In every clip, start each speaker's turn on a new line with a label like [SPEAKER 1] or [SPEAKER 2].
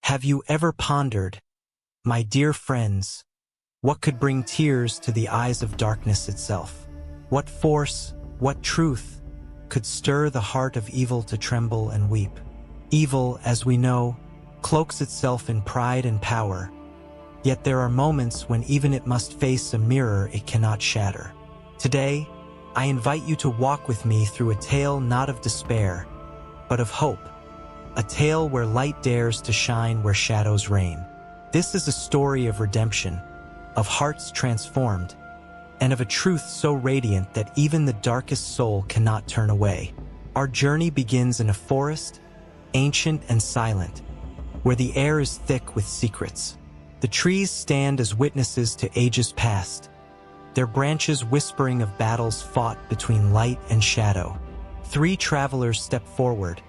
[SPEAKER 1] Have you ever pondered, my dear friends, what could bring tears to the eyes of darkness itself? What force, what truth, could stir the heart of evil to tremble and weep? Evil, as we know, cloaks itself in pride and power, yet there are moments when even it must face a mirror it cannot shatter. Today, I invite you to walk with me through a tale not of despair, but of hope, a tale where light dares to shine where shadows reign. This is a story of redemption, of hearts transformed, and of a truth so radiant that even the darkest soul cannot turn away. Our journey begins in a forest, ancient and silent, where the air is thick with secrets. The trees stand as witnesses to ages past, their branches whispering of battles fought between light and shadow. 3 travelers step forward,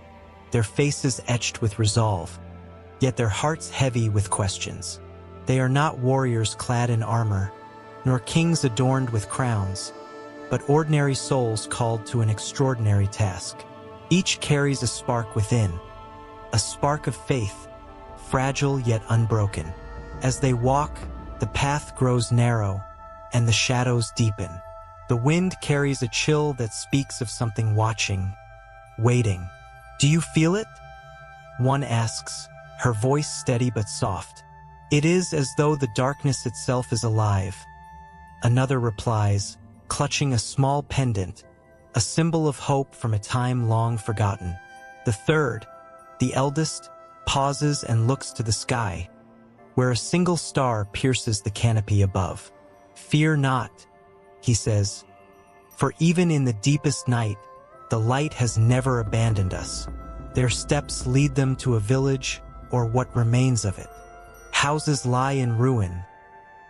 [SPEAKER 1] their faces etched with resolve, yet their hearts heavy with questions. They are not warriors clad in armor, nor kings adorned with crowns, but ordinary souls called to an extraordinary task. Each carries a spark within, a spark of faith, fragile yet unbroken. As they walk, the path grows narrow, and the shadows deepen. The wind carries a chill that speaks of something watching, waiting. Do you feel it? One asks, her voice steady but soft. It is as though the darkness itself is alive. Another replies, clutching a small pendant, a symbol of hope from a time long forgotten. The third, the eldest, pauses and looks to the sky, where a single star pierces the canopy above. Fear not, he says, for even in the deepest night, the light has never abandoned us. Their steps lead them to a village, or what remains of it. Houses lie in ruin,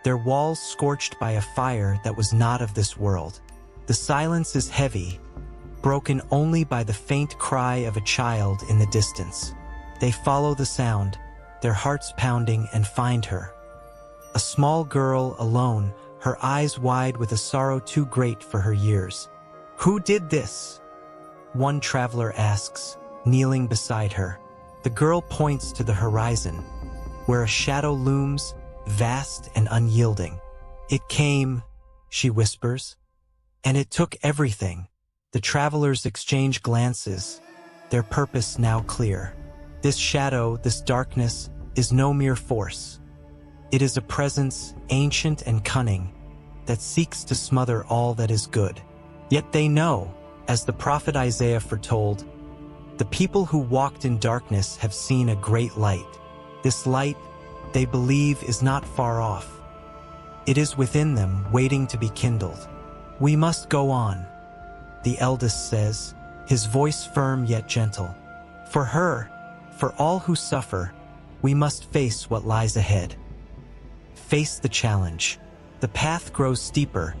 [SPEAKER 1] their walls scorched by a fire that was not of this world. The silence is heavy, broken only by the faint cry of a child in the distance. They follow the sound, their hearts pounding, and find her. A small girl alone, her eyes wide with a sorrow too great for her years. Who did this? One traveler asks, kneeling beside her. The girl points to the horizon, where a shadow looms, vast and unyielding. It came, she whispers, and it took everything. The travelers exchange glances, their purpose now clear. This shadow, this darkness, is no mere force. It is a presence, ancient and cunning, that seeks to smother all that is good. Yet they know, as the prophet Isaiah foretold, the people who walked in darkness have seen a great light. This light, they believe, is not far off. It is within them, waiting to be kindled. We must go on, the eldest says, his voice firm yet gentle. For her, for all who suffer, we must face what lies ahead. Face the challenge. The path grows steeper,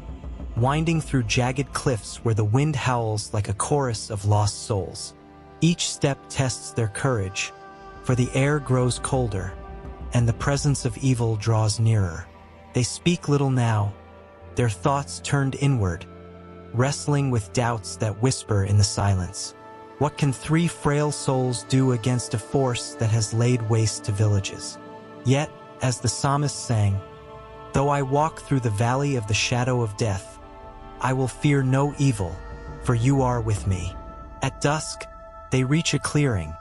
[SPEAKER 1] winding through jagged cliffs where the wind howls like a chorus of lost souls. Each step tests their courage, for the air grows colder, and the presence of evil draws nearer. They speak little now, their thoughts turned inward, wrestling with doubts that whisper in the silence. What can 3 frail souls do against a force that has laid waste to villages? Yet, as the psalmist sang, though I walk through the valley of the shadow of death, I will fear no evil, for you are with me. At dusk, they reach a clearing,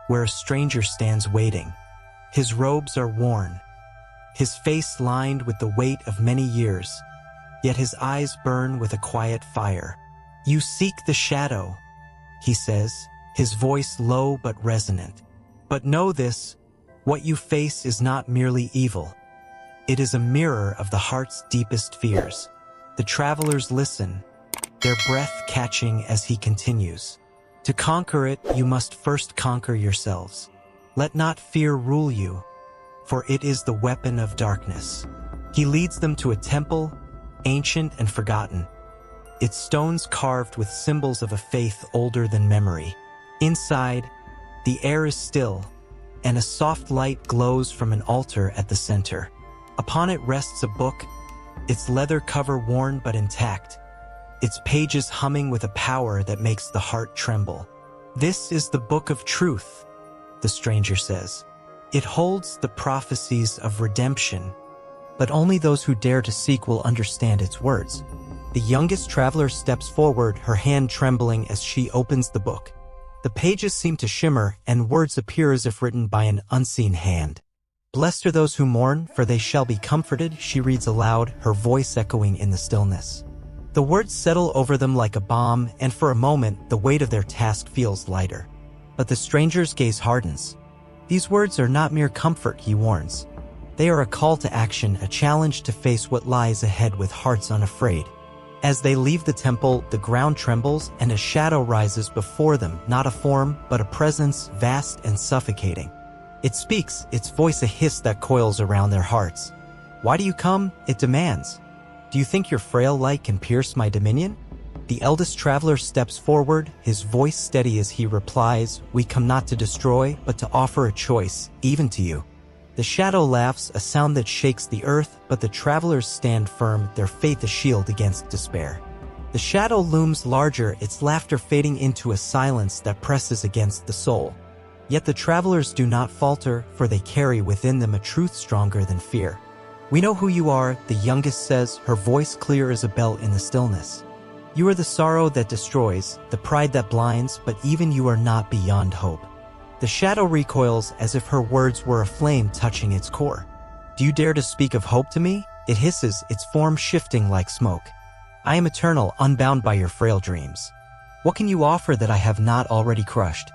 [SPEAKER 1] where a stranger stands waiting. His robes are worn, his face lined with the weight of many years, yet his eyes burn with a quiet fire. You seek the shadow, he says, his voice low but resonant. But know this, what you face is not merely evil. It is a mirror of the heart's deepest fears. The travelers listen, their breath catching as he continues. To conquer it, you must first conquer yourselves. Let not fear rule you, for it is the weapon of darkness. He leads them to a temple, ancient and forgotten, its stones carved with symbols of a faith older than memory. Inside, the air is still, and a soft light glows from an altar at the center. Upon it rests a book, its leather cover worn but intact, its pages humming with a power that makes the heart tremble. This is the book of truth, the stranger says. It holds the prophecies of redemption, but only those who dare to seek will understand its words. The youngest traveler steps forward, her hand trembling as she opens the book. The pages seem to shimmer, and words appear as if written by an unseen hand. "Blessed are those who mourn, for they shall be comforted," she reads aloud, her voice echoing in the stillness. The words settle over them like a balm, and for a moment, the weight of their task feels lighter. But the stranger's gaze hardens. These words are not mere comfort, he warns. They are a call to action, a challenge to face what lies ahead with hearts unafraid. As they leave the temple, the ground trembles and a shadow rises before them, not a form, but a presence vast and suffocating. It speaks, its voice a hiss that coils around their hearts. "Why do you come?" it demands. "Do you think your frail light can pierce my dominion?" The eldest traveler steps forward, his voice steady as he replies, "We come not to destroy, but to offer a choice, even to you." The shadow laughs, a sound that shakes the earth, but the travelers stand firm, their faith a shield against despair. The shadow looms larger, its laughter fading into a silence that presses against the soul. Yet the travelers do not falter, for they carry within them a truth stronger than fear. "We know who you are," the youngest says, her voice clear as a bell in the stillness. "You are the sorrow that destroys, the pride that blinds, but even you are not beyond hope." The shadow recoils as if her words were a flame touching its core. "Do you dare to speak of hope to me?" it hisses, its form shifting like smoke. "I am eternal, unbound by your frail dreams. What can you offer that I have not already crushed?"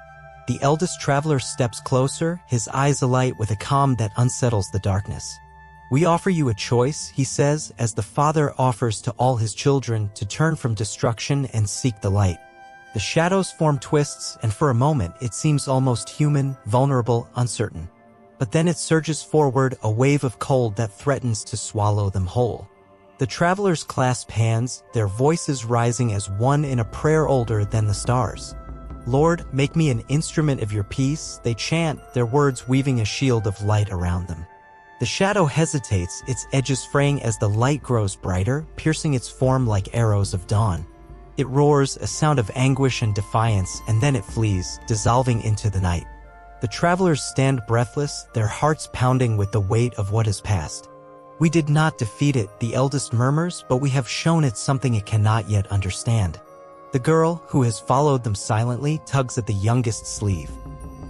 [SPEAKER 1] The eldest traveler steps closer, his eyes alight with a calm that unsettles the darkness. "We offer you a choice," he says, as the father offers to all his children to turn from destruction and seek the light. The shadow's form twists, and for a moment it seems almost human, vulnerable, uncertain. But then it surges forward, a wave of cold that threatens to swallow them whole. The travelers clasp hands, their voices rising as one in a prayer older than the stars. "Lord, make me an instrument of your peace," they chant, their words weaving a shield of light around them. The shadow hesitates, its edges fraying as the light grows brighter, piercing its form like arrows of dawn. It roars, a sound of anguish and defiance, and then it flees, dissolving into the night. The travelers stand breathless, their hearts pounding with the weight of what has passed. "We did not defeat it," the eldest murmurs, "but we have shown it something it cannot yet understand." The girl, who has followed them silently, tugs at the youngest's sleeve.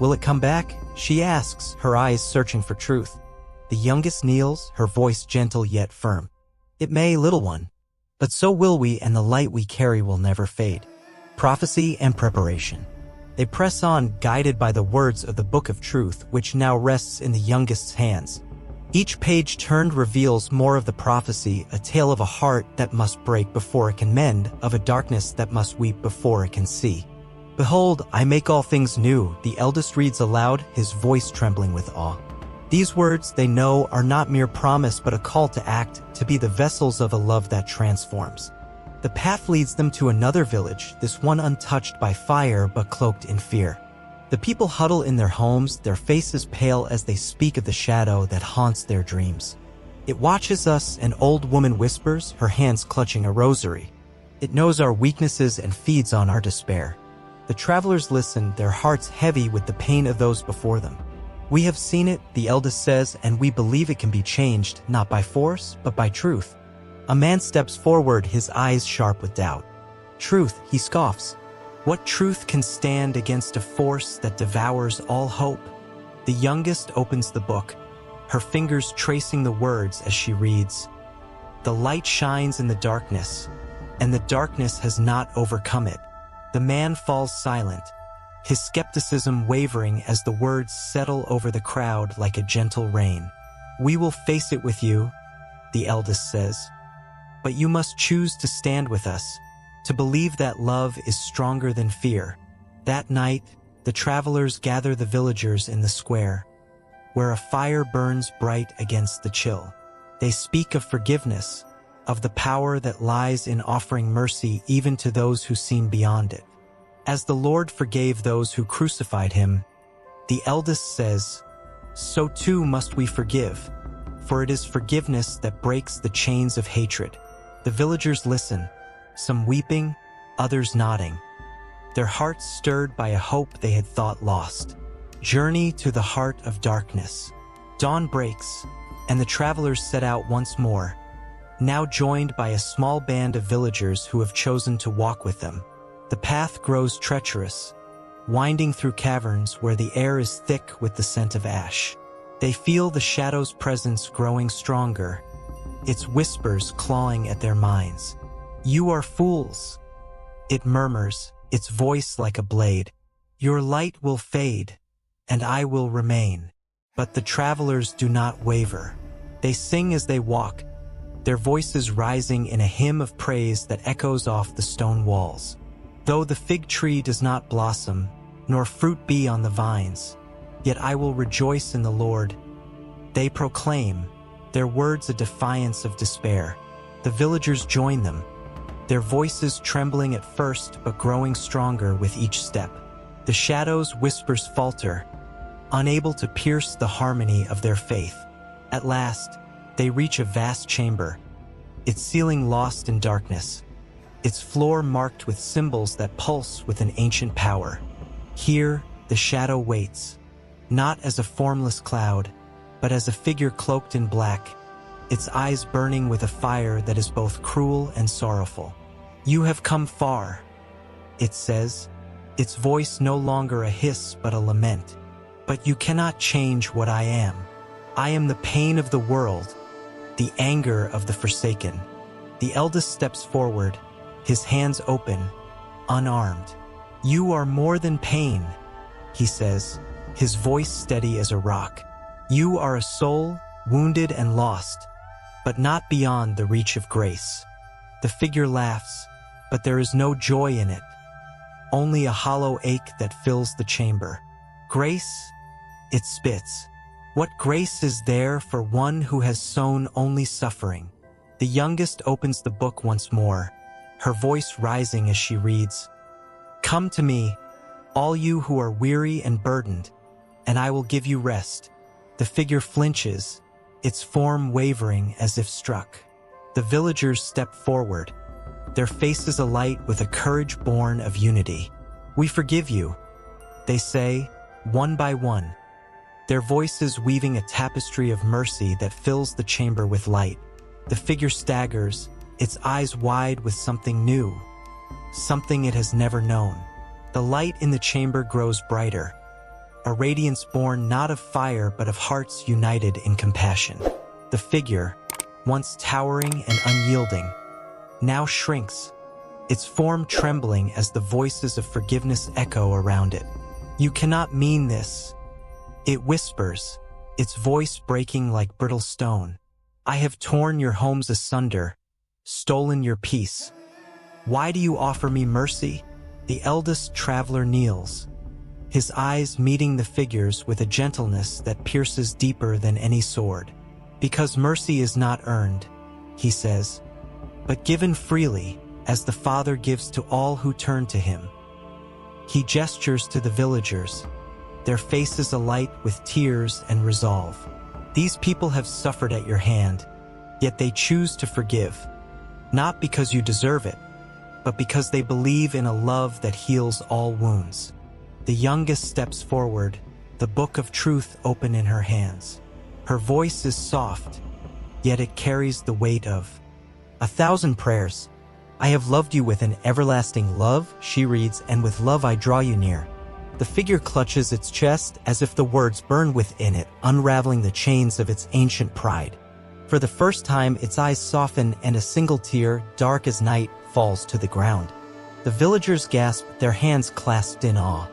[SPEAKER 1] "Will it come back?" she asks, her eyes searching for truth. The youngest kneels, her voice gentle yet firm. "It may, little one. But so will we, and the light we carry will never fade." Prophecy and preparation. They press on, guided by the words of the Book of Truth, which now rests in the youngest's hands. Each page turned reveals more of the prophecy, a tale of a heart that must break before it can mend, of a darkness that must weep before it can see. "Behold, I make all things new," the eldest reads aloud, his voice trembling with awe. These words, they know, are not mere promise but a call to act, to be the vessels of a love that transforms. The path leads them to another village, this one untouched by fire but cloaked in fear. The people huddle in their homes, their faces pale as they speak of the shadow that haunts their dreams. "It watches us," an old woman whispers, her hands clutching a rosary. "It knows our weaknesses and feeds on our despair." The travelers listen, their hearts heavy with the pain of those before them. "We have seen it," the eldest says, "and we believe it can be changed, not by force, but by truth." A man steps forward, his eyes sharp with doubt. "Truth," he scoffs. "What truth can stand against a force that devours all hope?" The youngest opens the book, her fingers tracing the words as she reads. "The light shines in the darkness, and the darkness has not overcome it." The man falls silent, his skepticism wavering as the words settle over the crowd like a gentle rain. "We will face it with you," the eldest says. "But you must choose to stand with us, to believe that love is stronger than fear." That night, the travelers gather the villagers in the square, where a fire burns bright against the chill. They speak of forgiveness, of the power that lies in offering mercy even to those who seem beyond it. As the Lord forgave those who crucified him, the eldest says, so too must we forgive, for it is forgiveness that breaks the chains of hatred. The villagers listen, some weeping, others nodding, their hearts stirred by a hope they had thought lost. Journey to the heart of darkness. Dawn breaks, and the travelers set out once more, now joined by a small band of villagers who have chosen to walk with them. The path grows treacherous, winding through caverns where the air is thick with the scent of ash. They feel the shadow's presence growing stronger, its whispers clawing at their minds. "You are fools," it murmurs, its voice like a blade. "Your light will fade, and I will remain." But the travelers do not waver. They sing as they walk, their voices rising in a hymn of praise that echoes off the stone walls. Though the fig tree does not blossom, nor fruit be on the vines, yet I will rejoice in the Lord. They proclaim, their words a defiance of despair. The villagers join them, their voices trembling at first but growing stronger with each step. The shadow's whispers falter, unable to pierce the harmony of their faith. At last, they reach a vast chamber, its ceiling lost in darkness, its floor marked with symbols that pulse with an ancient power. Here, the shadow waits, not as a formless cloud, but as a figure cloaked in black, its eyes burning with a fire that is both cruel and sorrowful. "You have come far," it says, its voice no longer a hiss but a lament. "But you cannot change what I am. I am the pain of the world, the anger of the forsaken." The eldest steps forward, his hands open, unarmed. "You are more than pain," he says, his voice steady as a rock. "You are a soul, wounded and lost, but not beyond the reach of grace." The figure laughs, but there is no joy in it, only a hollow ache that fills the chamber. "Grace?" it spits. "What grace is there for one who has sown only suffering?" The youngest opens the book once more, her voice rising as she reads, "Come to me, all you who are weary and burdened, and I will give you rest." The figure flinches, its form wavering as if struck. The villagers step forward, their faces alight with a courage born of unity. "We forgive you," they say, one by one, their voices weaving a tapestry of mercy that fills the chamber with light. The figure staggers, its eyes wide with something new, something it has never known. The light in the chamber grows brighter, a radiance born not of fire but of hearts united in compassion. The figure, once towering and unyielding, now shrinks, its form trembling as the voices of forgiveness echo around it. "You cannot mean this," it whispers, its voice breaking like brittle stone. "I have torn your homes asunder, stolen your peace. Why do you offer me mercy?" The eldest traveler kneels, his eyes meeting the figures with a gentleness that pierces deeper than any sword. "Because mercy is not earned," he says, "but given freely, as the Father gives to all who turn to him." He gestures to the villagers, their faces alight with tears and resolve. "These people have suffered at your hand, yet they choose to forgive, not because you deserve it, but because they believe in a love that heals all wounds." The youngest steps forward, the book of truth open in her hands. Her voice is soft, yet it carries the weight of 1,000 prayers. "I have loved you with an everlasting love," she reads, "and with love I draw you near." The figure clutches its chest as if the words burn within it, unraveling the chains of its ancient pride. For the first time, its eyes soften and a single tear, dark as night, falls to the ground. The villagers gasp, their hands clasped in awe.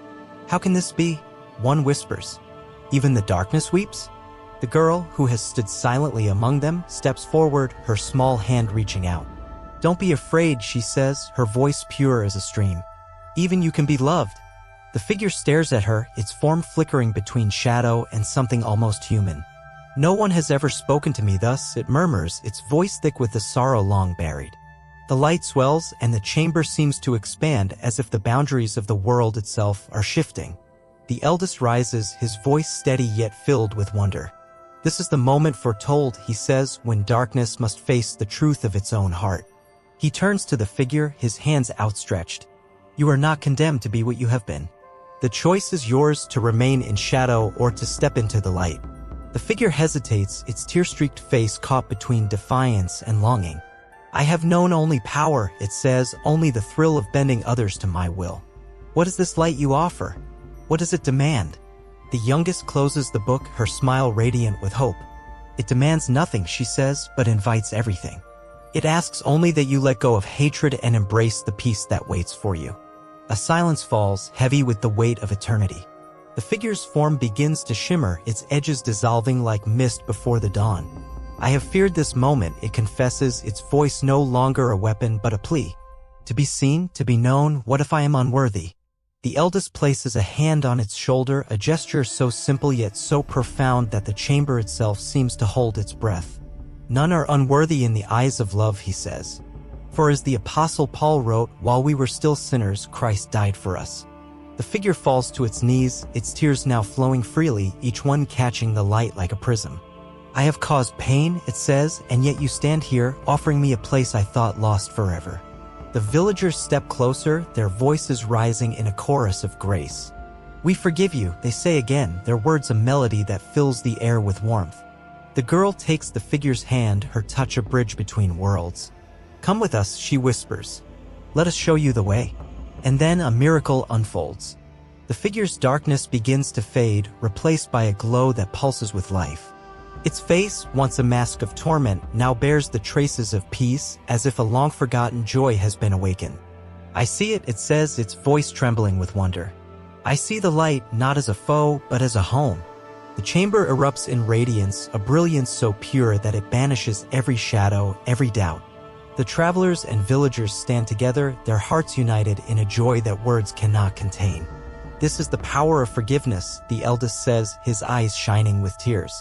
[SPEAKER 1] "How can this be?" one whispers. "Even the darkness weeps?" The girl, who has stood silently among them, steps forward, her small hand reaching out. "Don't be afraid," she says, her voice pure as a stream. "Even you can be loved." The figure stares at her, its form flickering between shadow and something almost human. "No one has ever spoken to me thus," it murmurs, its voice thick with the sorrow long buried. The light swells, and the chamber seems to expand as if the boundaries of the world itself are shifting. The eldest rises, his voice steady yet filled with wonder. "This is the moment foretold," he says, "when darkness must face the truth of its own heart." He turns to the figure, his hands outstretched. "You are not condemned to be what you have been." The choice is yours to remain in shadow or to step into the light. The figure hesitates, its tear-streaked face caught between defiance and longing. I have known only power, it says, only the thrill of bending others to my will. What is this light you offer? What does it demand? The youngest closes the book, her smile radiant with hope. It demands nothing, she says, but invites everything. It asks only that you let go of hatred and embrace the peace that waits for you. A silence falls, heavy with the weight of eternity. The figure's form begins to shimmer, its edges dissolving like mist before the dawn. I have feared this moment, it confesses, its voice no longer a weapon but a plea. To be seen, to be known, what if I am unworthy? The eldest places a hand on its shoulder, a gesture so simple yet so profound that the chamber itself seems to hold its breath. None are unworthy in the eyes of love, he says. For as the Apostle Paul wrote, while we were still sinners, Christ died for us. The figure falls to its knees, its tears now flowing freely, each one catching the light like a prism. I have caused pain, it says, and yet you stand here, offering me a place I thought lost forever. The villagers step closer, their voices rising in a chorus of grace. We forgive you, they say again, their words a melody that fills the air with warmth. The girl takes the figure's hand, her touch a bridge between worlds. Come with us, she whispers. Let us show you the way. And then a miracle unfolds. The figure's darkness begins to fade, replaced by a glow that pulses with life. Its face, once a mask of torment, now bears the traces of peace, as if a long-forgotten joy has been awakened. I see it, it says, its voice trembling with wonder. I see the light not as a foe, but as a home. The chamber erupts in radiance, a brilliance so pure that it banishes every shadow, every doubt. The travelers and villagers stand together, their hearts united in a joy that words cannot contain. This is the power of forgiveness, the eldest says, his eyes shining with tears.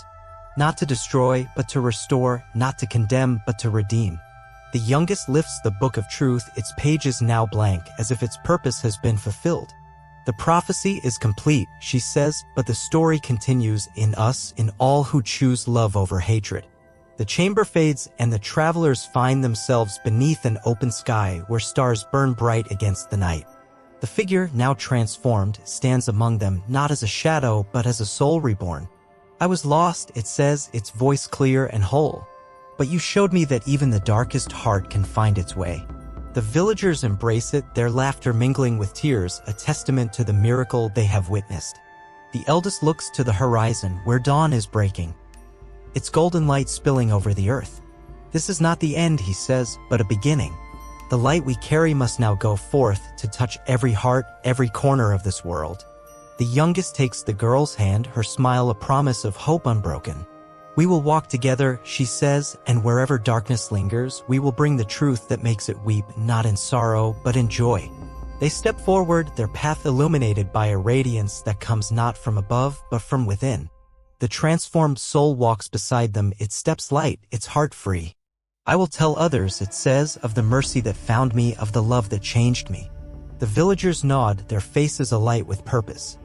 [SPEAKER 1] Not to destroy, but to restore, not to condemn, but to redeem. The youngest lifts the book of truth, its pages now blank, as if its purpose has been fulfilled. The prophecy is complete, she says, but the story continues in us, in all who choose love over hatred. The chamber fades and the travelers find themselves beneath an open sky where stars burn bright against the night. The figure, now transformed, stands among them not as a shadow but as a soul reborn. I was lost, it says, its voice clear and whole. But you showed me that even the darkest heart can find its way. The villagers embrace it, their laughter mingling with tears, a testament to the miracle they have witnessed. The eldest looks to the horizon where dawn is breaking, its golden light spilling over the earth. This is not the end, he says, but a beginning. The light we carry must now go forth to touch every heart, every corner of this world. The youngest takes the girl's hand, her smile a promise of hope unbroken. We will walk together, she says, and wherever darkness lingers, we will bring the truth that makes it weep, not in sorrow, but in joy. They step forward, their path illuminated by a radiance that comes not from above, but from within. The transformed soul walks beside them, its steps light, its heart free. I will tell others, it says, of the mercy that found me, of the love that changed me. The villagers nod, their faces alight with purpose.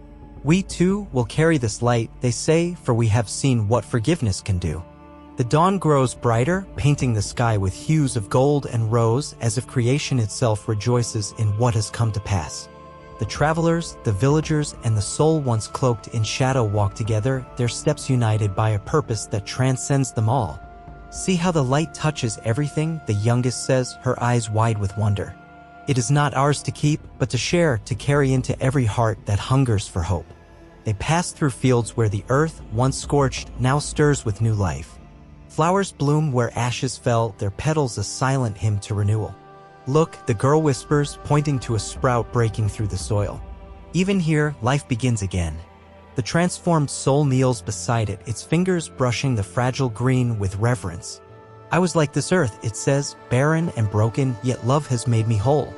[SPEAKER 1] We too will carry this light, they say, for we have seen what forgiveness can do. The dawn grows brighter, painting the sky with hues of gold and rose, as if creation itself rejoices in what has come to pass. The travelers, the villagers, and the soul once cloaked in shadow walk together, their steps united by a purpose that transcends them all. See how the light touches everything, the youngest says, her eyes wide with wonder. It is not ours to keep, but to share, to carry into every heart that hungers for hope. They pass through fields where the earth, once scorched, now stirs with new life. Flowers bloom where ashes fell, their petals a silent hymn to renewal. Look, the girl whispers, pointing to a sprout breaking through the soil. Even here, life begins again. The transformed soul kneels beside it, its fingers brushing the fragile green with reverence. I was like this earth, it says, barren and broken, yet love has made me whole.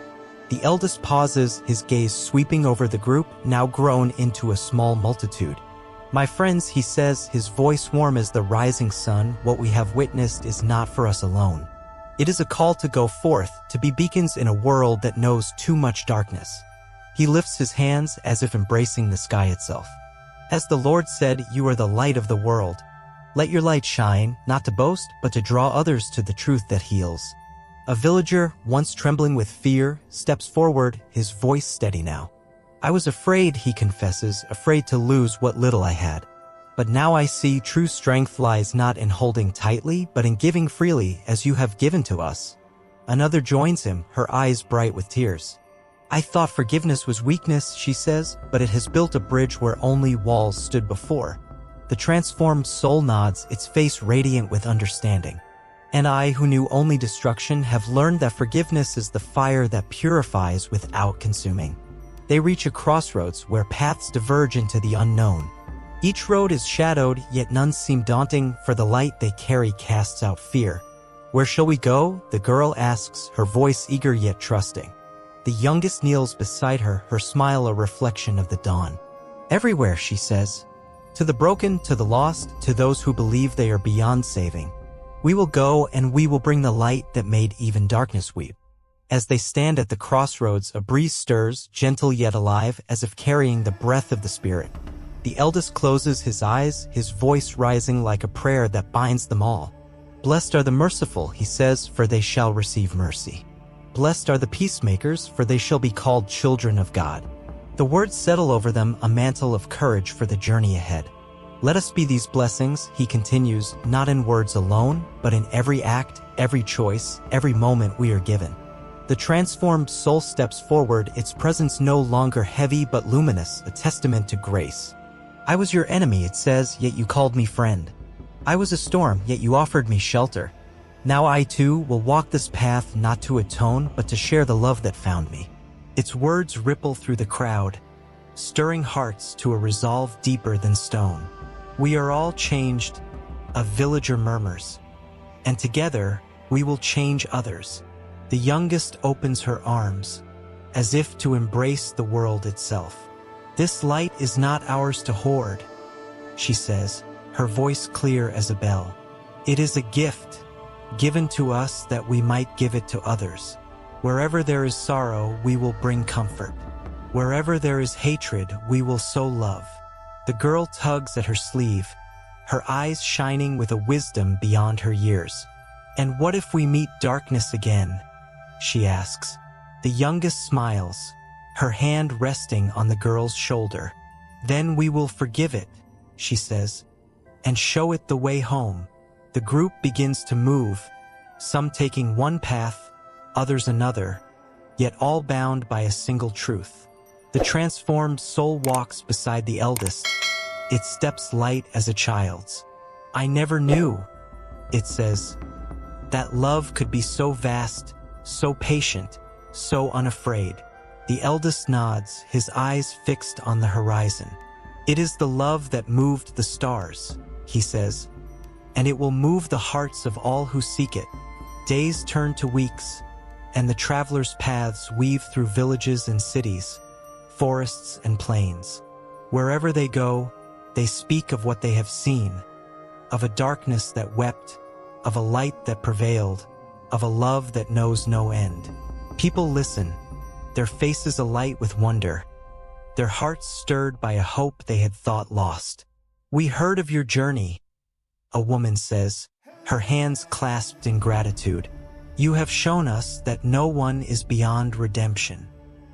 [SPEAKER 1] The eldest pauses, his gaze sweeping over the group, now grown into a small multitude. My friends, he says, his voice warm as the rising sun, what we have witnessed is not for us alone. It is a call to go forth, to be beacons in a world that knows too much darkness. He lifts his hands as if embracing the sky itself. As the Lord said, you are the light of the world. Let your light shine, not to boast, but to draw others to the truth that heals. A villager, once trembling with fear, steps forward, his voice steady now. I was afraid, he confesses, afraid to lose what little I had. But now I see true strength lies not in holding tightly, but in giving freely as you have given to us. Another joins him, her eyes bright with tears. I thought forgiveness was weakness, she says, but it has built a bridge where only walls stood before. The transformed soul nods, its face radiant with understanding. And I, who knew only destruction, have learned that forgiveness is the fire that purifies without consuming. They reach a crossroads where paths diverge into the unknown. Each road is shadowed, yet none seem daunting, for the light they carry casts out fear. Where shall we go? The girl asks, her voice eager yet trusting. The youngest kneels beside her, her smile a reflection of the dawn. Everywhere, she says. To the broken, to the lost, to those who believe they are beyond saving. We will go, and we will bring the light that made even darkness weep. As they stand at the crossroads, a breeze stirs, gentle yet alive, as if carrying the breath of the Spirit. The eldest closes his eyes, his voice rising like a prayer that binds them all. Blessed are the merciful, he says, for they shall receive mercy. Blessed are the peacemakers, for they shall be called children of God. The words settle over them, a mantle of courage for the journey ahead. Let us be these blessings, he continues, not in words alone, but in every act, every choice, every moment we are given. The transformed soul steps forward, its presence no longer heavy but luminous, a testament to grace. I was your enemy, it says, yet you called me friend. I was a storm, yet you offered me shelter. Now I too will walk this path not to atone, but to share the love that found me. Its words ripple through the crowd, stirring hearts to a resolve deeper than stone. We are all changed, a villager murmurs, and together we will change others. The youngest opens her arms, as if to embrace the world itself. This light is not ours to hoard, she says, her voice clear as a bell. It is a gift, given to us that we might give it to others. Wherever there is sorrow, we will bring comfort. Wherever there is hatred, we will sow love. The girl tugs at her sleeve, her eyes shining with a wisdom beyond her years. And what if we meet darkness again? She asks. The youngest smiles, her hand resting on the girl's shoulder. Then we will forgive it, she says, and show it the way home. The group begins to move, some taking one path, others another, yet all bound by a single truth. The transformed soul walks beside the eldest, its steps light as a child's. I never knew, it says, that love could be so vast, so patient, so unafraid. The eldest nods, his eyes fixed on the horizon. It is the love that moved the stars, he says, and it will move the hearts of all who seek it. Days turn to weeks, and the travelers' paths weave through villages and cities, forests and plains. Wherever they go, they speak of what they have seen, of a darkness that wept, of a light that prevailed, of a love that knows no end. People listen, their faces alight with wonder, their hearts stirred by a hope they had thought lost. We heard of your journey, a woman says, her hands clasped in gratitude. You have shown us that no one is beyond redemption.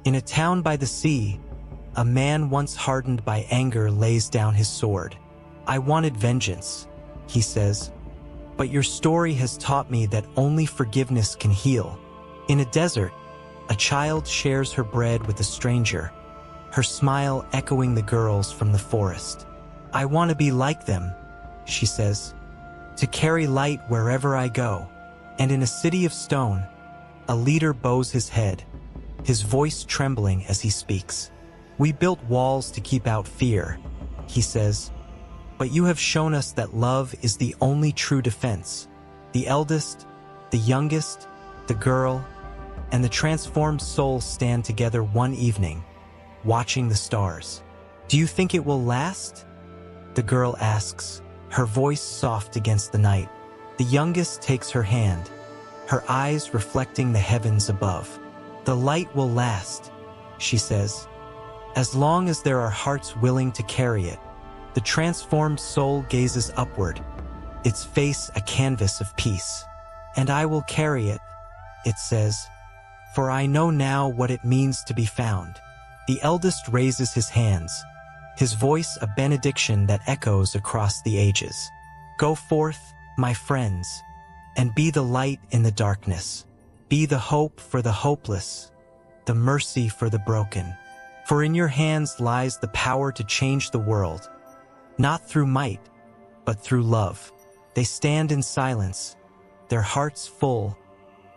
[SPEAKER 1] In a town by the sea, a man once hardened by anger lays down his sword. I wanted vengeance, he says, but your story has taught me that only forgiveness can heal. In a desert, a child shares her bread with a stranger, her smile echoing the girls from the forest. I want to be like them, she says, to carry light wherever I go. And in a city of stone, a leader bows his head, his voice trembling as he speaks. We built walls to keep out fear, he says, but you have shown us that love is the only true defense. The eldest, the youngest, the girl, and the transformed soul stand together one evening, watching the stars. Do you think it will last? The girl asks, her voice soft against the night. The youngest takes her hand, her eyes reflecting the heavens above. The light will last, she says, as long as there are hearts willing to carry it. The transformed soul gazes upward, its face a canvas of peace. And I will carry it, it says, for I know now what it means to be found. The eldest raises his hands, his voice a benediction that echoes across the ages. Go forth, my friends, and be the light in the darkness. Be the hope for the hopeless, the mercy for the broken. For in your hands lies the power to change the world, not through might, but through love. They stand in silence, their hearts full,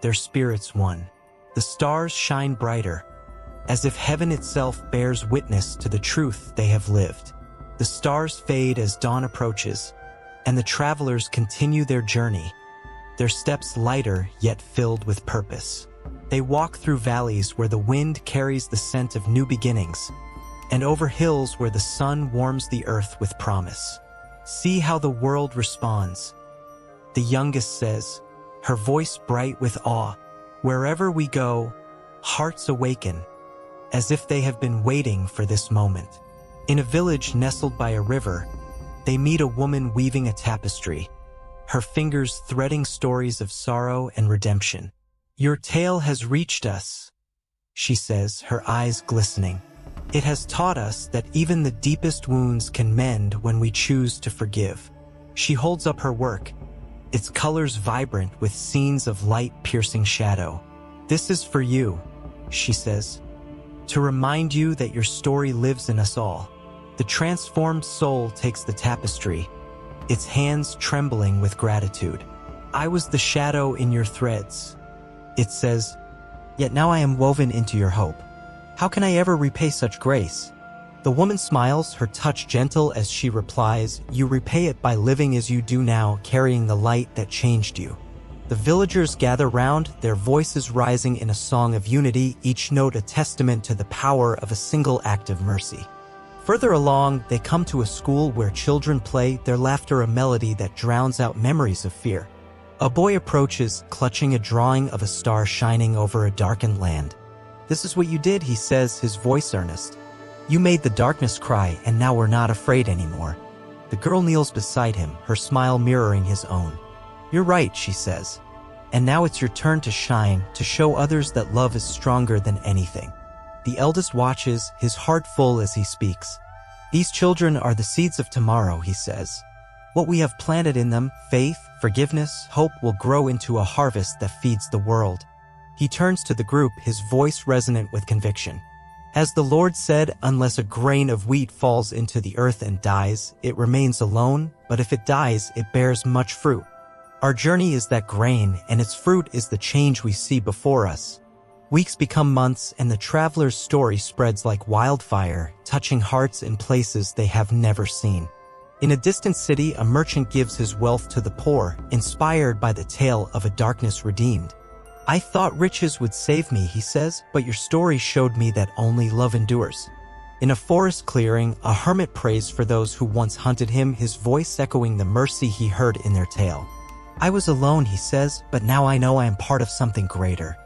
[SPEAKER 1] their spirits one. The stars shine brighter, as if heaven itself bears witness to the truth they have lived. The stars fade as dawn approaches, and the travelers continue their journey, their steps lighter yet filled with purpose. They walk through valleys where the wind carries the scent of new beginnings, and over hills where the sun warms the earth with promise. See how the world responds, the youngest says, her voice bright with awe. Wherever we go, hearts awaken, as if they have been waiting for this moment. In a village nestled by a river, they meet a woman weaving a tapestry, her fingers threading stories of sorrow and redemption. Your tale has reached us, she says, her eyes glistening. It has taught us that even the deepest wounds can mend when we choose to forgive. She holds up her work, its colors vibrant with scenes of light-piercing shadow. This is for you, she says, to remind you that your story lives in us all. The transformed soul takes the tapestry, its hands trembling with gratitude. I was the shadow in your threads, it says, yet now I am woven into your hope. How can I ever repay such grace? The woman smiles, her touch gentle as she replies, you repay it by living as you do now, carrying the light that changed you. The villagers gather round, their voices rising in a song of unity, each note a testament to the power of a single act of mercy. Further along, they come to a school where children play, their laughter a melody that drowns out memories of fear. A boy approaches, clutching a drawing of a star shining over a darkened land. This is what you did, he says, his voice earnest. You made the darkness cry, and now we're not afraid anymore. The girl kneels beside him, her smile mirroring his own. You're right, she says. And now it's your turn to shine, to show others that love is stronger than anything. The eldest watches, his heart full as he speaks. These children are the seeds of tomorrow, he says. What we have planted in them, faith, forgiveness, hope, will grow into a harvest that feeds the world. He turns to the group, his voice resonant with conviction. As the Lord said, unless a grain of wheat falls into the earth and dies, it remains alone, but if it dies, it bears much fruit. Our journey is that grain, and its fruit is the change we see before us. Weeks become months, and the traveler's story spreads like wildfire, touching hearts in places they have never seen. In a distant city, a merchant gives his wealth to the poor, inspired by the tale of a darkness redeemed. I thought riches would save me, he says, but your story showed me that only love endures. In a forest clearing, a hermit prays for those who once hunted him, his voice echoing the mercy he heard in their tale. I was alone, he says, but now I know I am part of something greater.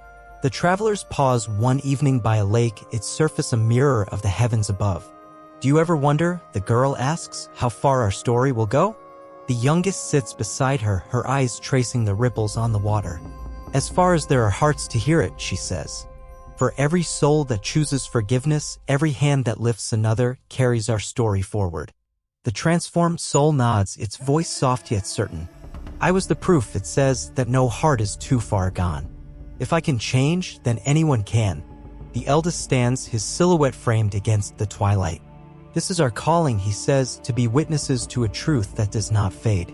[SPEAKER 1] The travelers pause one evening by a lake, its surface a mirror of the heavens above. Do you ever wonder, the girl asks, how far our story will go? The youngest sits beside her, her eyes tracing the ripples on the water. As far as there are hearts to hear it, she says. For every soul that chooses forgiveness, every hand that lifts another, carries our story forward. The transformed soul nods, its voice soft yet certain. I was the proof, it says, that no heart is too far gone. If I can change, then anyone can. The eldest stands, his silhouette framed against the twilight. This is our calling, he says, to be witnesses to a truth that does not fade.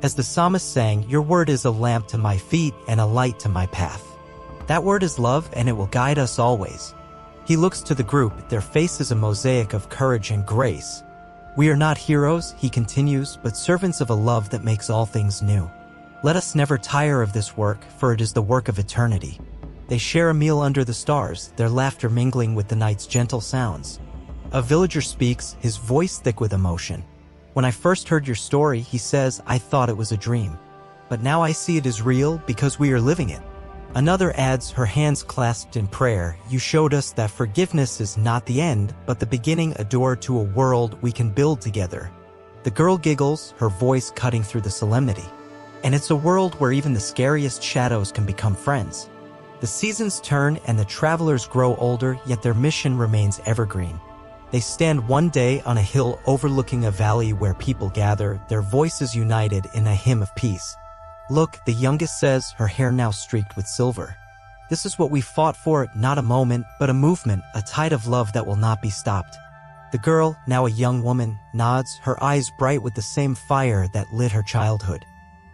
[SPEAKER 1] As the psalmist sang, your word is a lamp to my feet and a light to my path. That word is love, and it will guide us always. He looks to the group, their face is a mosaic of courage and grace. We are not heroes, he continues, but servants of a love that makes all things new. Let us never tire of this work, for it is the work of eternity. They share a meal under the stars, their laughter mingling with the night's gentle sounds. A villager speaks, his voice thick with emotion. When I first heard your story, he says, I thought it was a dream. But now I see it is real because we are living it. Another adds, her hands clasped in prayer, you showed us that forgiveness is not the end, but the beginning, a door to a world we can build together. The girl giggles, her voice cutting through the solemnity. And it's a world where even the scariest shadows can become friends. The seasons turn and the travelers grow older, yet their mission remains evergreen. They stand one day on a hill overlooking a valley where people gather, their voices united in a hymn of peace. Look, the youngest says, her hair now streaked with silver. This is what we fought for, not a moment, but a movement, a tide of love that will not be stopped. The girl, now a young woman, nods, her eyes bright with the same fire that lit her childhood.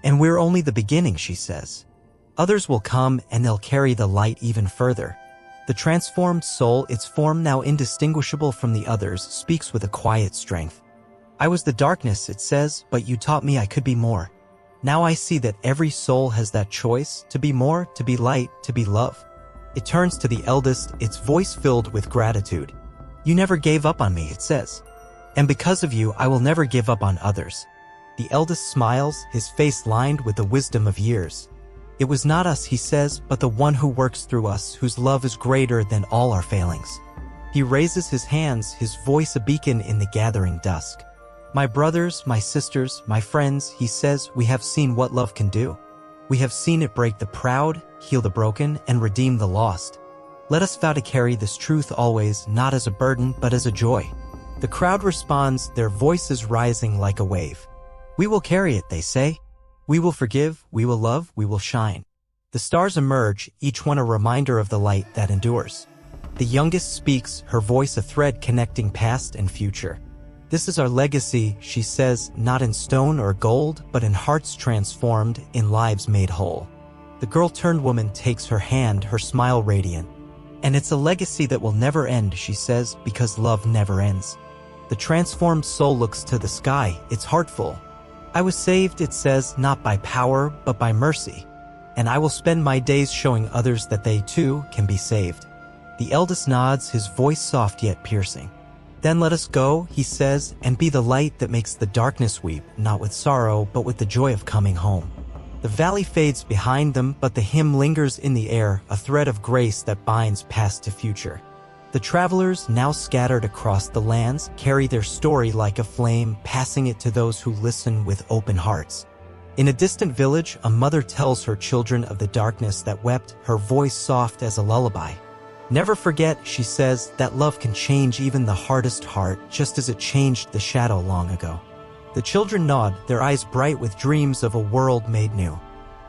[SPEAKER 1] And we're only the beginning, she says. Others will come and they'll carry the light even further. The transformed soul, its form now indistinguishable from the others, speaks with a quiet strength. I was the darkness, it says, but you taught me I could be more. Now I see that every soul has that choice, to be more, to be light, to be love. It turns to the eldest, its voice filled with gratitude. You never gave up on me, it says. And because of you, I will never give up on others. The eldest smiles, his face lined with the wisdom of years. It was not us, he says, but the one who works through us, whose love is greater than all our failings. He raises his hands, his voice a beacon in the gathering dusk. My brothers, my sisters, my friends, he says, we have seen what love can do. We have seen it break the proud, heal the broken, and redeem the lost. Let us vow to carry this truth always, not as a burden, but as a joy. The crowd responds, their voices rising like a wave. We will carry it, they say. We will forgive, we will love, we will shine. The stars emerge, each one a reminder of the light that endures. The youngest speaks, her voice a thread connecting past and future. This is our legacy, she says, not in stone or gold, but in hearts transformed, in lives made whole. The girl-turned woman takes her hand, her smile radiant. And it's a legacy that will never end, she says, because love never ends. The transformed soul looks to the sky, its heart full. I was saved, it says, not by power, but by mercy. And I will spend my days showing others that they too can be saved. The eldest nods, his voice soft yet piercing. Then let us go, he says, and be the light that makes the darkness weep, not with sorrow, but with the joy of coming home. The valley fades behind them, but the hymn lingers in the air, a thread of grace that binds past to future. The travelers, now scattered across the lands, carry their story like a flame, passing it to those who listen with open hearts. In a distant village, a mother tells her children of the darkness that wept, her voice soft as a lullaby. Never forget, she says, that love can change even the hardest heart, just as it changed the shadow long ago. The children nod, their eyes bright with dreams of a world made new.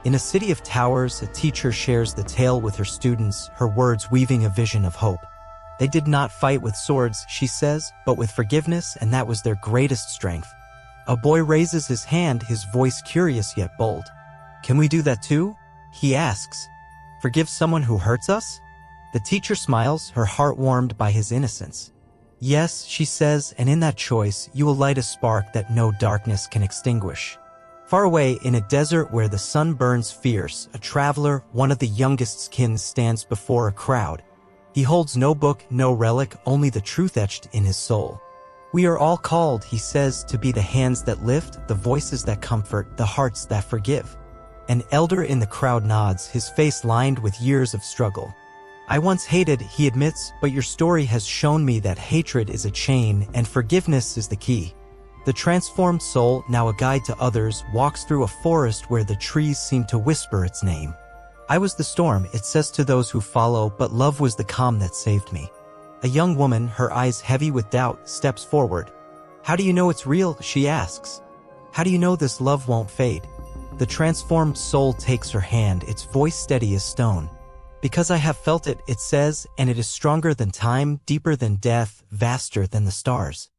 [SPEAKER 1] In a city of towers, a teacher shares the tale with her students, her words weaving a vision of hope. They did not fight with swords, she says, but with forgiveness, and that was their greatest strength. A boy raises his hand, his voice curious yet bold. Can we do that too? He asks. Forgive someone who hurts us? The teacher smiles, her heart warmed by his innocence. Yes, she says, and in that choice, you will light a spark that no darkness can extinguish. Far away, in a desert where the sun burns fierce, a traveler, one of the youngest's kin, stands before a crowd. He holds no book, no relic, only the truth etched in his soul. We are all called, he says, to be the hands that lift, the voices that comfort, the hearts that forgive. An elder in the crowd nods, his face lined with years of struggle. I once hated, he admits, but your story has shown me that hatred is a chain and forgiveness is the key. The transformed soul, now a guide to others, walks through a forest where the trees seem to whisper its name. I was the storm, it says to those who follow, but love was the calm that saved me. A young woman, her eyes heavy with doubt, steps forward. How do you know it's real? She asks. How do you know this love won't fade? The transformed soul takes her hand, its voice steady as stone. Because I have felt it, it says, and it is stronger than time, deeper than death, vaster than the stars.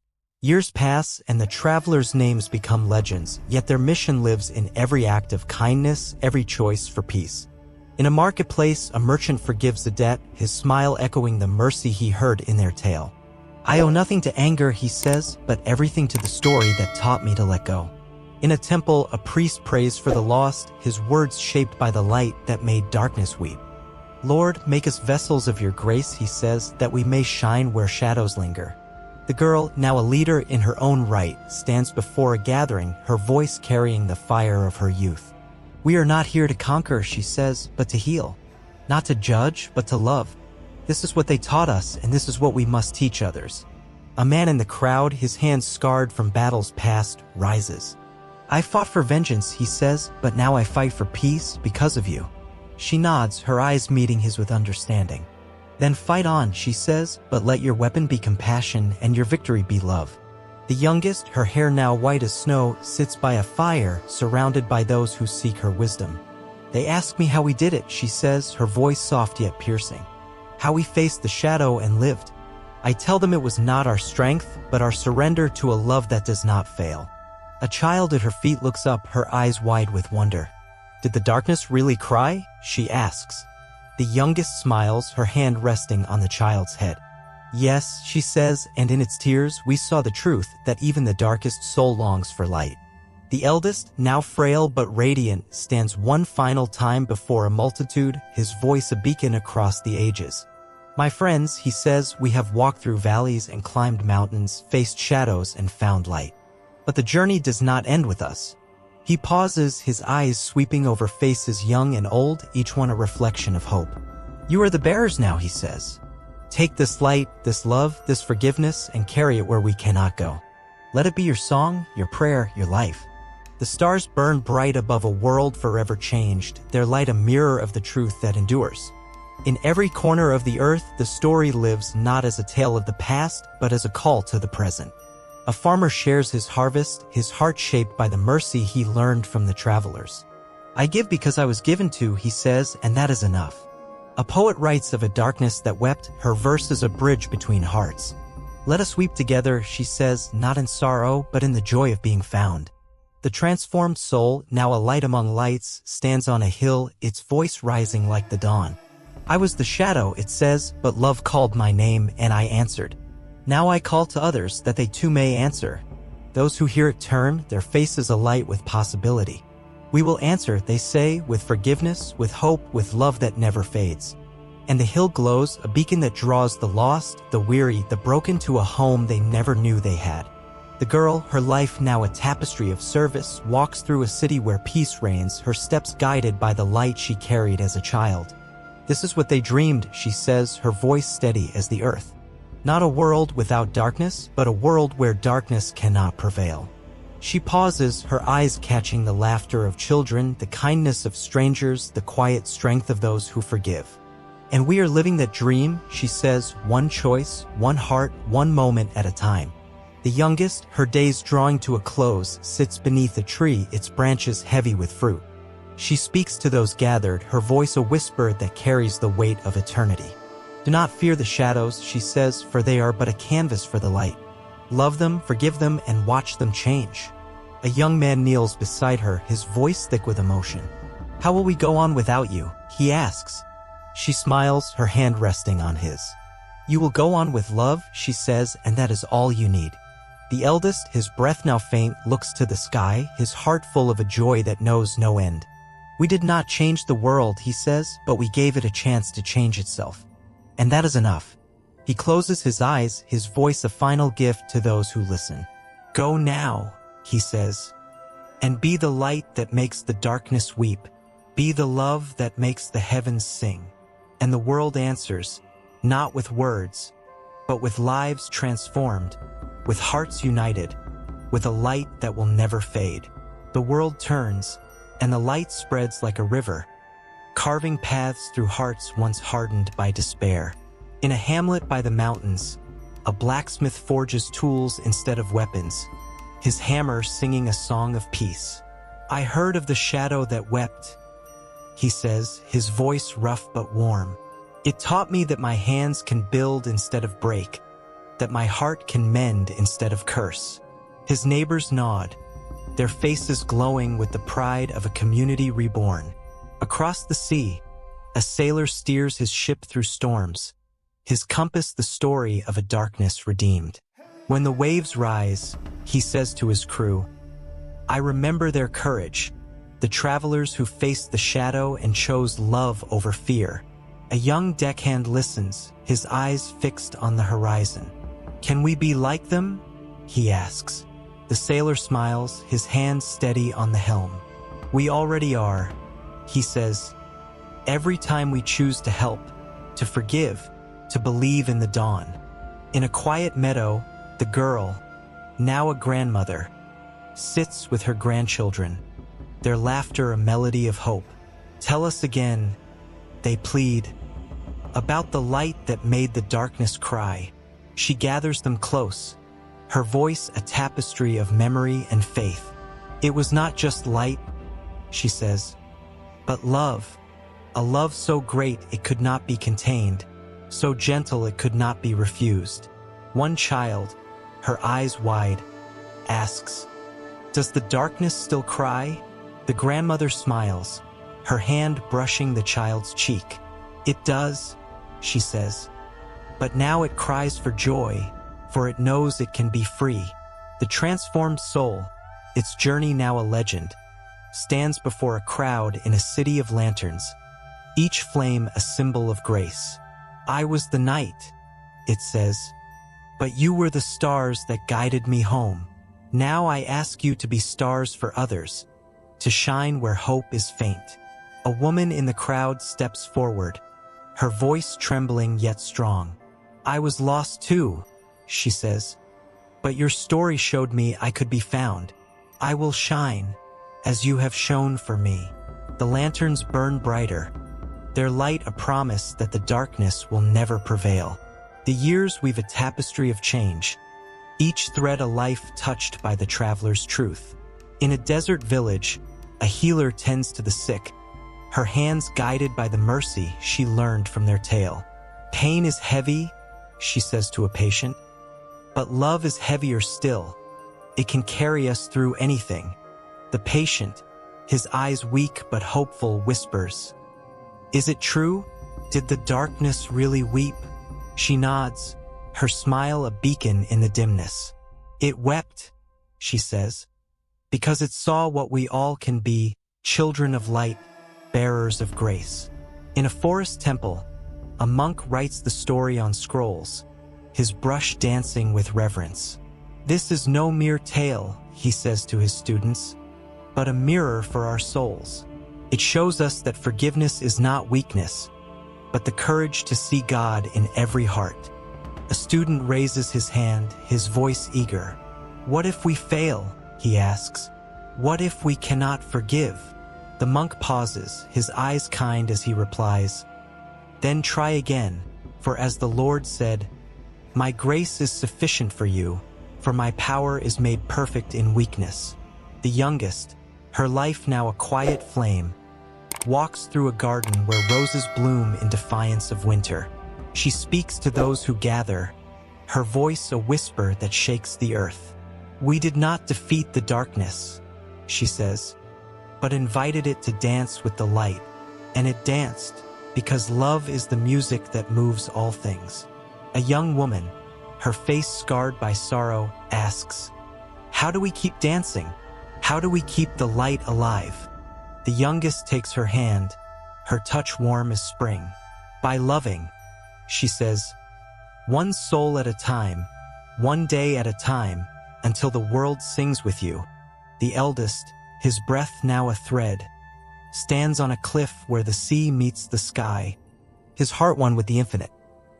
[SPEAKER 1] Years pass, and the travelers' names become legends, yet their mission lives in every act of kindness, every choice for peace. In a marketplace, a merchant forgives a debt, his smile echoing the mercy he heard in their tale. I owe nothing to anger, he says, but everything to the story that taught me to let go. In a temple, a priest prays for the lost, his words shaped by the light that made darkness weep. Lord, make us vessels of your grace, he says, that we may shine where shadows linger. The girl, now a leader in her own right, stands before a gathering, her voice carrying the fire of her youth. We are not here to conquer, she says, but to heal. Not to judge, but to love. This is what they taught us, and this is what we must teach others. A man in the crowd, his hands scarred from battles past, rises. I fought for vengeance, he says, but now I fight for peace because of you. She nods, her eyes meeting his with understanding. Then fight on, she says, but let your weapon be compassion and your victory be love. The youngest, her hair now white as snow, sits by a fire, surrounded by those who seek her wisdom. They ask me how we did it, she says, her voice soft yet piercing. How we faced the shadow and lived. I tell them it was not our strength, but our surrender to a love that does not fail. A child at her feet looks up, her eyes wide with wonder. Did the darkness really cry? She asks. The youngest smiles, her hand resting on the child's head. Yes, she says, and in its tears we saw the truth that even the darkest soul longs for light. The eldest, now frail but radiant, stands one final time before a multitude, his voice a beacon across the ages. My friends, he says, we have walked through valleys and climbed mountains, faced shadows and found light. But the journey does not end with us. He pauses, his eyes sweeping over faces young and old, each one a reflection of hope. You are the bearers now, he says. Take this light, this love, this forgiveness, and carry it where we cannot go. Let it be your song, your prayer, your life. The stars burn bright above a world forever changed, their light a mirror of the truth that endures. In every corner of the earth, the story lives not as a tale of the past, but as a call to the present. A farmer shares his harvest, his heart shaped by the mercy he learned from the travelers. I give because I was given to, he says, and that is enough. A poet writes of a darkness that wept, her verse is a bridge between hearts. Let us weep together, she says, not in sorrow, but in the joy of being found. The transformed soul, now a light among lights, stands on a hill, its voice rising like the dawn. I was the shadow, it says, but love called my name, and I answered. Now I call to others that they too may answer. Those who hear it turn, their faces alight with possibility. We will answer, they say, with forgiveness, with hope, with love that never fades. And the hill glows, a beacon that draws the lost, the weary, the broken to a home they never knew they had. The girl, her life now a tapestry of service, walks through a city where peace reigns, her steps guided by the light she carried as a child. This is what they dreamed, she says, her voice steady as the earth. Not a world without darkness, but a world where darkness cannot prevail. She pauses, her eyes catching the laughter of children, the kindness of strangers, the quiet strength of those who forgive. And we are living that dream, she says, one choice, one heart, one moment at a time. The youngest, her days drawing to a close, sits beneath a tree, its branches heavy with fruit. She speaks to those gathered, her voice a whisper that carries the weight of eternity. Do not fear the shadows, she says, for they are but a canvas for the light. Love them, forgive them, and watch them change. A young man kneels beside her, his voice thick with emotion. How will we go on without you? He asks. She smiles, her hand resting on his. You will go on with love, she says, and that is all you need. The eldest, his breath now faint, looks to the sky, his heart full of a joy that knows no end. We did not change the world, he says, but we gave it a chance to change itself. And that is enough. He closes his eyes, his voice a final gift to those who listen. Go now, he says, and be the light that makes the darkness weep. Be the love that makes the heavens sing. And the world answers, not with words, but with lives transformed, with hearts united, with a light that will never fade. The world turns, and the light spreads like a river, carving paths through hearts once hardened by despair. In a hamlet by the mountains, a blacksmith forges tools instead of weapons, his hammer singing a song of peace. I heard of the shadow that wept, he says, his voice rough but warm. It taught me that my hands can build instead of break, that my heart can mend instead of curse. His neighbors nod, their faces glowing with the pride of a community reborn. Across the sea, a sailor steers his ship through storms, his compass the story of a darkness redeemed. When the waves rise, he says to his crew, I remember their courage, the travelers who faced the shadow and chose love over fear. A young deckhand listens, his eyes fixed on the horizon. Can we be like them? He asks. The sailor smiles, his hands steady on the helm. We already are, he says. Every time we choose to help, to forgive, to believe in the dawn. In a quiet meadow, the girl, now a grandmother, sits with her grandchildren, their laughter a melody of hope. Tell us again, they plead. About the light that made the darkness cry. She gathers them close, her voice a tapestry of memory and faith. It was not just light, she says, but love. A love so great it could not be contained, so gentle it could not be refused. One child, her eyes wide, asks, "Does the darkness still cry?" The grandmother smiles, her hand brushing the child's cheek. "It does," she says, "but now it cries for joy, for it knows it can be free." The transformed soul, its journey now a legend, stands before a crowd in a city of lanterns, each flame a symbol of grace. "I was the night," it says, "but you were the stars that guided me home. Now I ask you to be stars for others, to shine where hope is faint." A woman in the crowd steps forward, her voice trembling yet strong. "I was lost too," she says, "but your story showed me I could be found. I will shine, as you have shone for me." The lanterns burn brighter, their light a promise that the darkness will never prevail. The years weave a tapestry of change, each thread a life touched by the traveler's truth. In a desert village, a healer tends to the sick, her hands guided by the mercy she learned from their tale. "Pain is heavy," she says to a patient, "but love is heavier still. It can carry us through anything." The patient, his eyes weak but hopeful, whispers, "Is it true? Did the darkness really weep?" She nods, her smile a beacon in the dimness. "It wept," she says, "because it saw what we all can be, children of light, bearers of grace." In a forest temple, a monk writes the story on scrolls, his brush dancing with reverence. "This is no mere tale," he says to his students, "but a mirror for our souls. It shows us that forgiveness is not weakness, but the courage to see God in every heart." A student raises his hand, his voice eager. "What if we fail?" he asks. "What if we cannot forgive?" The monk pauses, his eyes kind as he replies, "Then try again, for as the Lord said, 'My grace is sufficient for you, for my power is made perfect in weakness.'" The youngest, her life now a quiet flame, walks through a garden where roses bloom in defiance of winter. She speaks to those who gather, her voice a whisper that shakes the earth. "We did not defeat the darkness," she says, "but invited it to dance with the light, and it danced, because love is the music that moves all things." A young woman, her face scarred by sorrow, asks, "How do we keep dancing? How do we keep the light alive?" The youngest takes her hand, her touch warm as spring. "By loving," she says, "one soul at a time, one day at a time, until the world sings with you." The eldest, his breath now a thread, stands on a cliff where the sea meets the sky, his heart one with the infinite.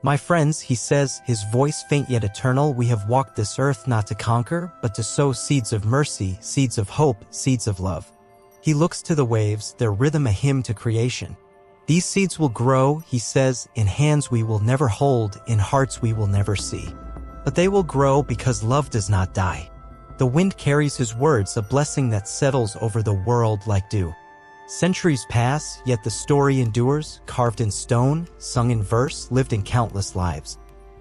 [SPEAKER 1] "My friends," he says, his voice faint yet eternal, "we have walked this earth not to conquer, but to sow seeds of mercy, seeds of hope, seeds of love." He looks to the waves, their rhythm a hymn to creation. "These seeds will grow," he says, "in hands we will never hold, in hearts we will never see. But they will grow because love does not die." The wind carries his words, a blessing that settles over the world like dew. Centuries pass, yet the story endures, carved in stone, sung in verse, lived in countless lives.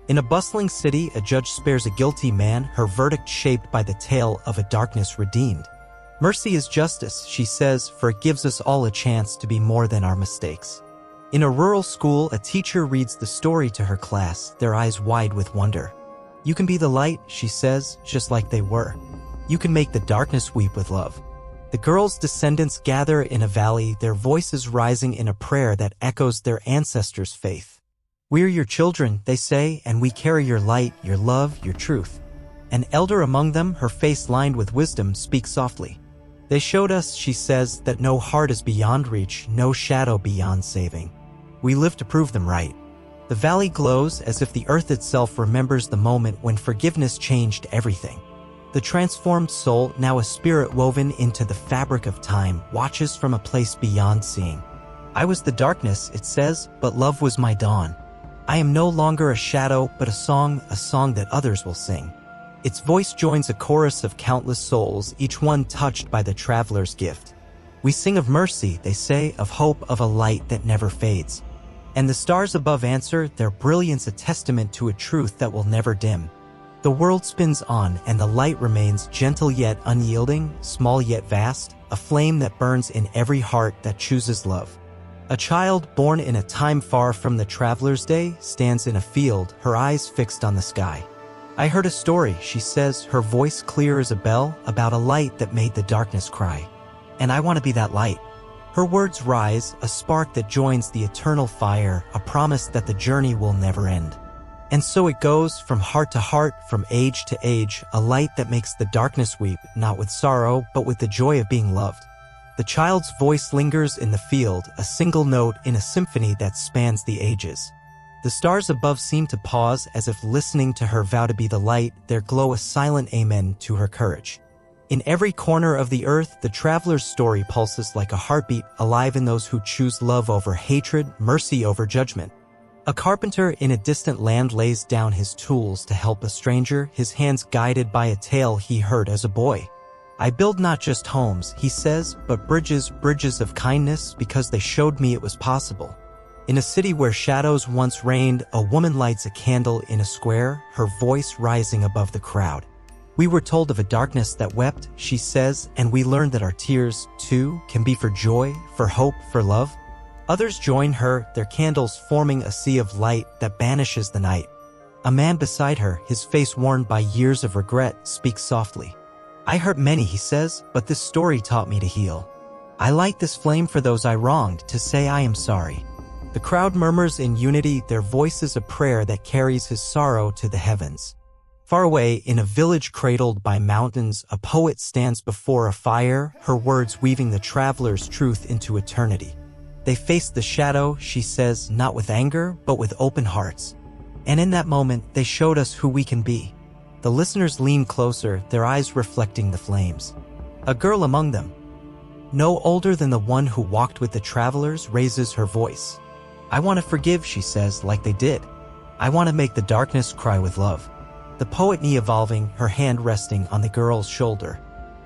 [SPEAKER 1] In a bustling city, a judge spares a guilty man, her verdict shaped by the tale of a darkness redeemed. "Mercy is justice," she says, "for it gives us all a chance to be more than our mistakes." In a rural school, a teacher reads the story to her class, their eyes wide with wonder. "You can be the light," she says, "just like they were. You can make the darkness weep with love." The girls' descendants gather in a valley, their voices rising in a prayer that echoes their ancestors' faith. "We're your children," they say, "and we carry your light, your love, your truth." An elder among them, her face lined with wisdom, speaks softly. "They showed us," she says, "that no heart is beyond reach, no shadow beyond saving. We live to prove them right." The valley glows as if the earth itself remembers the moment when forgiveness changed everything. The transformed soul, now a spirit woven into the fabric of time, watches from a place beyond seeing. I was the darkness, it says, but love was my dawn. I am no longer a shadow, but a song that others will sing. Its voice joins a chorus of countless souls, each one touched by the traveler's gift. We sing of mercy, they say, of hope, of a light that never fades. And the stars above answer, their brilliance a testament to a truth that will never dim. The world spins on, and the light remains, gentle yet unyielding, small yet vast, a flame that burns in every heart that chooses love. A child born in a time far from the traveler's day stands in a field, her eyes fixed on the sky. I heard a story, she says, her voice clear as a bell, about a light that made the darkness cry. And I want to be that light. Her words rise, a spark that joins the eternal fire, a promise that the journey will never end. And so it goes, from heart to heart, from age to age, a light that makes the darkness weep, not with sorrow, but with the joy of being loved. The child's voice lingers in the field, a single note in a symphony that spans the ages. The stars above seem to pause, as if listening to her vow to be the light, their glow a silent amen to her courage. In every corner of the earth, the traveler's story pulses like a heartbeat, alive in those who choose love over hatred, mercy over judgment. A carpenter in a distant land lays down his tools to help a stranger, his hands guided by a tale he heard as a boy. I build not just homes, he says, but bridges of kindness, because they showed me it was possible. In a city where shadows once reigned, a woman lights a candle in a square, her voice rising above the crowd. We were told of a darkness that wept, she says, and we learned that our tears, too, can be for joy, for hope, for love. Others join her, their candles forming a sea of light that banishes the night. A man beside her, his face worn by years of regret, speaks softly. I hurt many, he says, but this story taught me to heal. I light this flame for those I wronged, to say I am sorry. The crowd murmurs in unity, their voices a prayer that carries his sorrow to the heavens. Far away, in a village cradled by mountains, a poet stands before a fire, her words weaving the traveler's truth into eternity. They faced the shadow, she says, not with anger, but with open hearts. And in that moment, they showed us who we can be. The listeners lean closer, their eyes reflecting the flames. A girl among them, no older than the one who walked with the travelers, raises her voice. I want to forgive, she says, like they did. I want to make the darkness cry with love. The poet knee evolving, her hand resting on the girl's shoulder.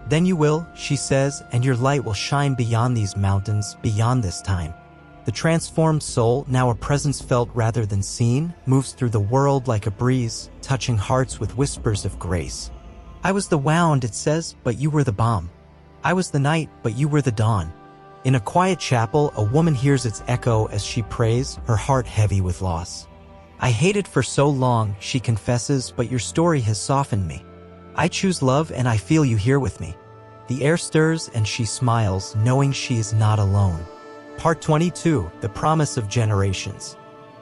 [SPEAKER 1] Then you will, she says, and your light will shine beyond these mountains, beyond this time. The transformed soul, now a presence felt rather than seen, moves through the world like a breeze, touching hearts with whispers of grace. I was the wound, it says, but you were the balm. I was the night, but you were the dawn. In a quiet chapel, a woman hears its echo as she prays, her heart heavy with loss. I hated for so long, she confesses, but your story has softened me. I choose love and I feel you here with me. The air stirs and she smiles, knowing she is not alone. Part 22, The Promise of Generations.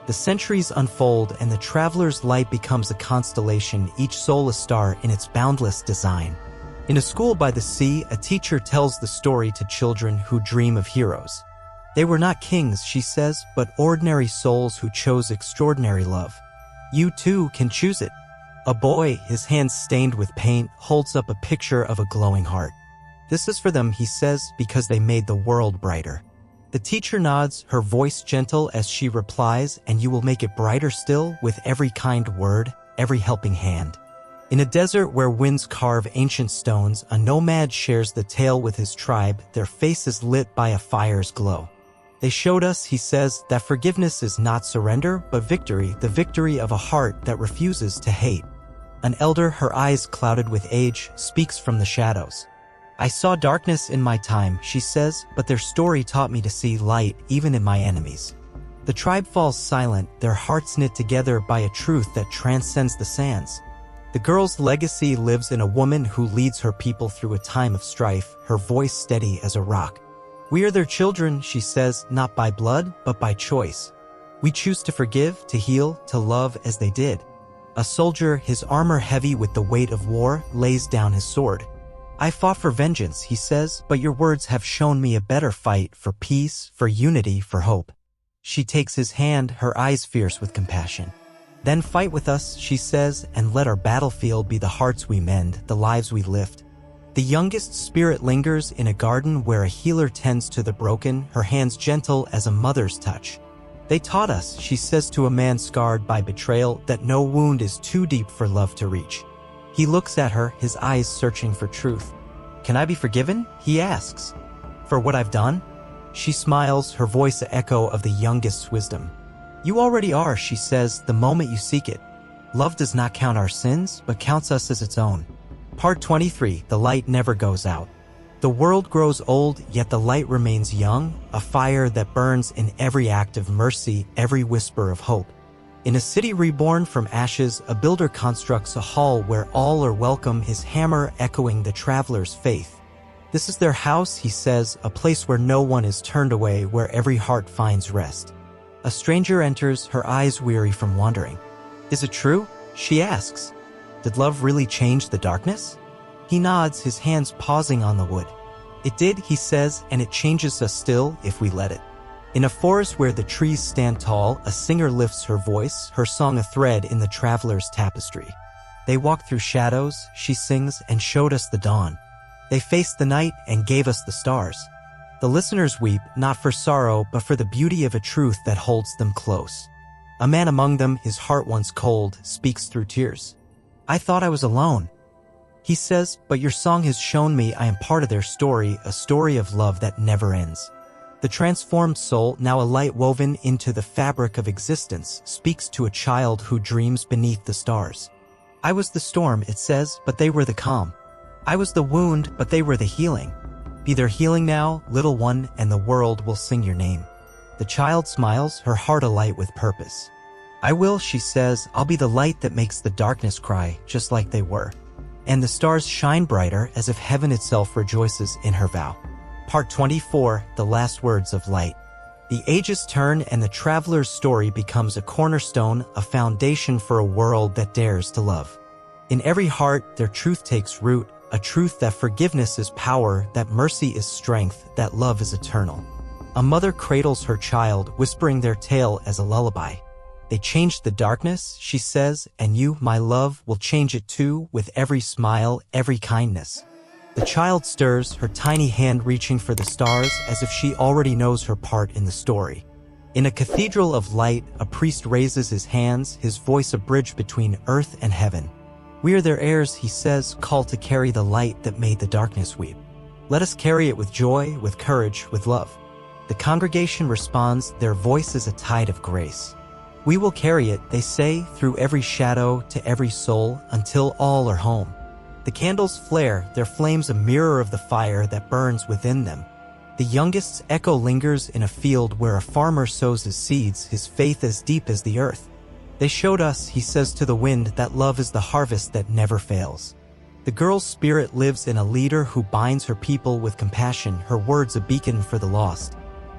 [SPEAKER 1] The centuries unfold and the traveler's light becomes a constellation, each soul a star in its boundless design. In a school by the sea, a teacher tells the story to children who dream of heroes. They were not kings, she says, but ordinary souls who chose extraordinary love. You too can choose it. A boy, his hands stained with paint, holds up a picture of a glowing heart. This is for them, he says, because they made the world brighter. The teacher nods, her voice gentle as she replies, and you will make it brighter still with every kind word, every helping hand. In a desert where winds carve ancient stones, a nomad shares the tale with his tribe, their faces lit by a fire's glow. They showed us, he says, that forgiveness is not surrender, but victory, the victory of a heart that refuses to hate. An elder, her eyes clouded with age, speaks from the shadows. I saw darkness in my time, she says, but their story taught me to see light even in my enemies. The tribe falls silent, their hearts knit together by a truth that transcends the sands. The girl's legacy lives in a woman who leads her people through a time of strife, her voice steady as a rock. We are their children, she says, not by blood, but by choice. We choose to forgive, to heal, to love as they did. A soldier, his armor heavy with the weight of war, lays down his sword. I fought for vengeance, he says, but your words have shown me a better fight, for peace, for unity, for hope. She takes his hand, her eyes fierce with compassion. Then fight with us, she says, and let our battlefield be the hearts we mend, the lives we lift. The youngest spirit lingers in a garden where a healer tends to the broken, her hands gentle as a mother's touch. They taught us, she says to a man scarred by betrayal, that no wound is too deep for love to reach. He looks at her, his eyes searching for truth. Can I be forgiven? He asks. For what I've done? She smiles, her voice an echo of the youngest's wisdom. You already are, she says, the moment you seek it. Love does not count our sins, but counts us as its own. Part 23, the light never goes out. The world grows old, yet the light remains young, a fire that burns in every act of mercy, every whisper of hope. In a city reborn from ashes, a builder constructs a hall where all are welcome, his hammer echoing the traveler's faith. This is their house, he says, a place where no one is turned away, where every heart finds rest. A stranger enters, her eyes weary from wandering. Is it true? She asks. Did love really change the darkness? He nods, his hands pausing on the wood. It did, he says, and it changes us still if we let it. In a forest where the trees stand tall, a singer lifts her voice, her song a thread in the traveler's tapestry. They walked through shadows, she sings, and showed us the dawn. They faced the night and gave us the stars. The listeners weep, not for sorrow, but for the beauty of a truth that holds them close. A man among them, his heart once cold, speaks through tears. I thought I was alone. He says, but your song has shown me I am part of their story, a story of love that never ends. The transformed soul, now a light woven into the fabric of existence, speaks to a child who dreams beneath the stars. I was the storm, it says, but they were the calm. I was the wound, but they were the healing. Be their healing now, little one, and the world will sing your name. The child smiles, her heart alight with purpose. I will, she says, I'll be the light that makes the darkness cry, just like they were. And the stars shine brighter as if heaven itself rejoices in her vow. Part 24, the last words of light. The ages turn and the traveler's story becomes a cornerstone, a foundation for a world that dares to love. In every heart, their truth takes root, a truth that forgiveness is power, that mercy is strength, that love is eternal. A mother cradles her child, whispering their tale as a lullaby. They changed the darkness, she says, and you, my love, will change it too, with every smile, every kindness. The child stirs, her tiny hand reaching for the stars as if she already knows her part in the story. In a cathedral of light, a priest raises his hands, his voice a bridge between earth and heaven. We are their heirs, he says, called to carry the light that made the darkness weep. Let us carry it with joy, with courage, with love. The congregation responds, their voice is a tide of grace. We will carry it, they say, through every shadow to every soul, until all are home. The candles flare, their flames a mirror of the fire that burns within them. The youngest's echo lingers in a field where a farmer sows his seeds, his faith as deep as the earth. They showed us, he says to the wind, that love is the harvest that never fails. The girl's spirit lives in a leader who binds her people with compassion, her words a beacon for the lost.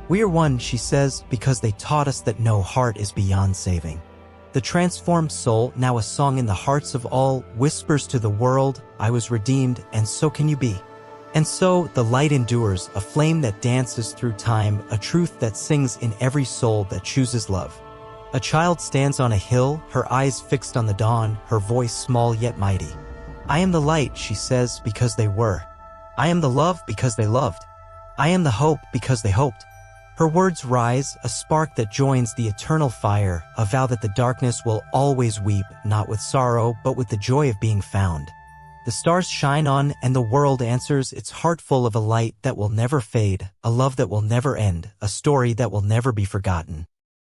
[SPEAKER 1] We are one, she says, because they taught us that no heart is beyond saving. The transformed soul, now a song in the hearts of all, whispers to the world, I was redeemed, and so can you be. And so, the light endures, a flame that dances through time, a truth that sings in every soul that chooses love. A child stands on a hill, her eyes fixed on the dawn, her voice small yet mighty. I am the light, she says, because they were. I am the love because they loved. I am the hope because they hoped. Her words rise, a spark that joins the eternal fire, a vow that the darkness will always weep, not with sorrow, but with the joy of being found. The stars shine on, and the world answers, its heart full of a light that will never fade, a love that will never end, a story that will never be forgotten.